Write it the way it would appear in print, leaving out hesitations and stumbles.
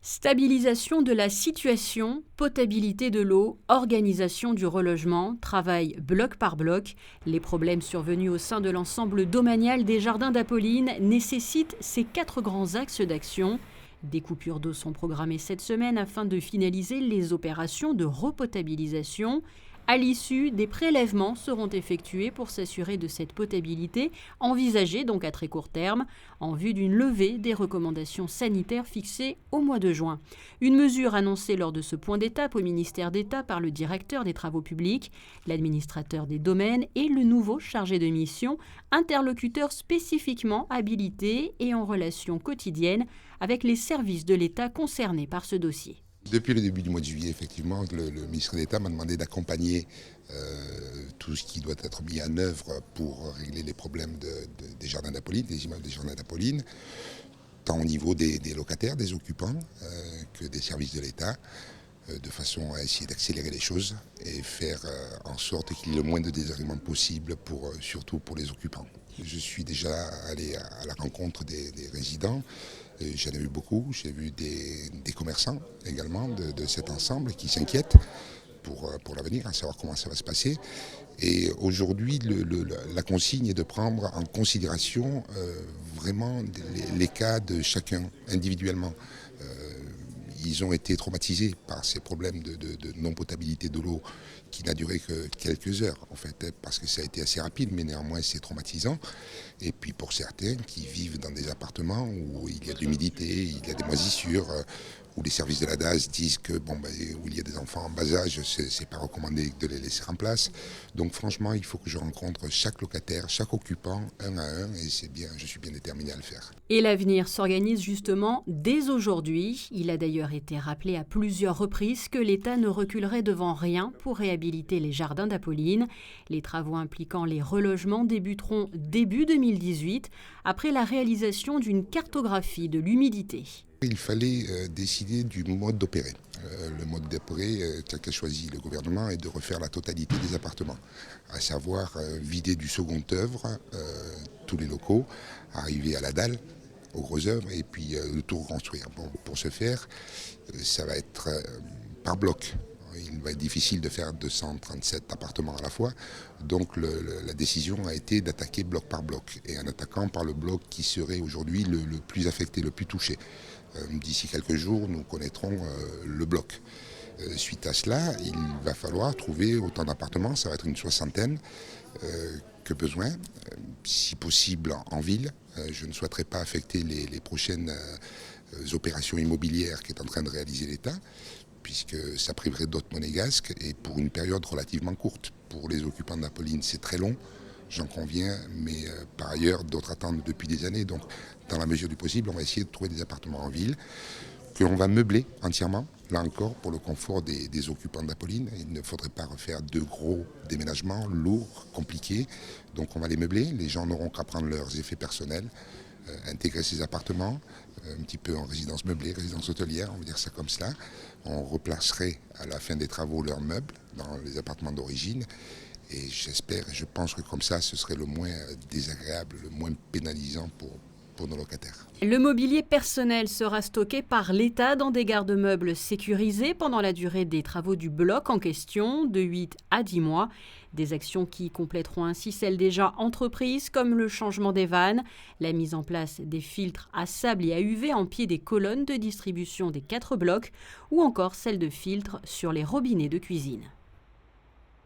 Stabilisation de la situation, potabilité de l'eau, organisation du relogement, travail bloc par bloc. Les problèmes survenus au sein de l'ensemble domanial des Jardins d'Apolline nécessitent ces 4 grands axes d'action. Des coupures d'eau sont programmées cette semaine afin de finaliser les opérations de repotabilisation. À l'issue, des prélèvements seront effectués pour s'assurer de cette potabilité, envisagée donc à très court terme, en vue d'une levée des recommandations sanitaires fixées au mois de juin. Une mesure annoncée lors de ce point d'étape au ministère d'État par le directeur des Travaux publics, l'administrateur des domaines et le nouveau chargé de mission, interlocuteur spécifiquement habilité et en relation quotidienne avec les services de l'État concernés par ce dossier. Depuis le début du mois de juillet, effectivement, le ministre d'État m'a demandé d'accompagner tout ce qui doit être mis en œuvre pour régler les problèmes des Jardins d'Apolline, des immeubles des Jardins d'Apolline, tant au niveau des locataires, des occupants, que des services de l'État, de façon à essayer d'accélérer les choses et faire en sorte qu'il y ait le moins de désagréments possible, surtout pour les occupants. Je suis déjà allé à la rencontre des résidents. J'en ai vu beaucoup, j'ai vu des commerçants également de cet ensemble qui s'inquiètent pour l'avenir, à savoir comment ça va se passer. Et aujourd'hui, la consigne est de prendre en considération vraiment les cas de chacun individuellement. Ils ont été traumatisés par ces problèmes de non-potabilité de l'eau qui n'a duré que quelques heures, en fait, parce que ça a été assez rapide, mais néanmoins c'est traumatisant. Et puis pour certains qui vivent dans des appartements où il y a de l'humidité, il y a des moisissures, où les services de la DAS disent que où il y a des enfants en bas âge, c'est pas recommandé de les laisser en place. Donc franchement, il faut que je rencontre chaque locataire, chaque occupant, un à un, et je suis bien déterminé à le faire. Et l'avenir s'organise justement dès aujourd'hui. Il a d'ailleurs été rappelé à plusieurs reprises que l'État ne reculerait devant rien pour réhabiliter les Jardins d'Apolline. Les travaux impliquant les relogements débuteront début 2018, après la réalisation d'une cartographie de l'humidité. Il fallait décider du mode d'opérer. Le mode d'opérer qu'a choisi le gouvernement est de refaire la totalité des appartements, à savoir vider du second œuvre tous les locaux, arriver à la dalle, aux gros œuvres, et puis le tout reconstruire. Bon, pour ce faire, ça va être par bloc. Il va être difficile de faire 237 appartements à la fois. Donc la décision a été d'attaquer bloc par bloc. Et en attaquant par le bloc qui serait aujourd'hui le plus affecté, le plus touché. D'ici quelques jours, nous connaîtrons le bloc. Suite à cela, il va falloir trouver autant d'appartements, ça va être une 60aine que besoin, si possible en ville. Je ne souhaiterais pas affecter les prochaines opérations immobilières qu'est en train de réaliser l'État, puisque ça priverait d'autres monégasques et pour une période relativement courte. Pour les occupants d'Apolline, c'est très long, j'en conviens, mais par ailleurs, d'autres attendent depuis des années. Donc, dans la mesure du possible, on va essayer de trouver des appartements en ville que l'on va meubler entièrement, là encore, pour le confort des occupants d'Apolline. Il ne faudrait pas refaire de gros déménagements lourds, compliqués. Donc, on va les meubler. Les gens n'auront qu'à prendre leurs effets personnels, intégrer ces appartements, un petit peu en résidence meublée, résidence hôtelière, on va dire ça comme cela. On replacerait à la fin des travaux leurs meubles dans les appartements d'origine. Et j'espère et je pense que comme ça, ce serait le moins désagréable, le moins pénalisant pour nos locataires. Le mobilier personnel sera stocké par l'État dans des garde-meubles sécurisés pendant la durée des travaux du bloc en question, de 8 à 10 mois. Des actions qui compléteront ainsi celles déjà entreprises, comme le changement des vannes, la mise en place des filtres à sable et à UV en pied des colonnes de distribution des 4 blocs, ou encore celle de filtres sur les robinets de cuisine.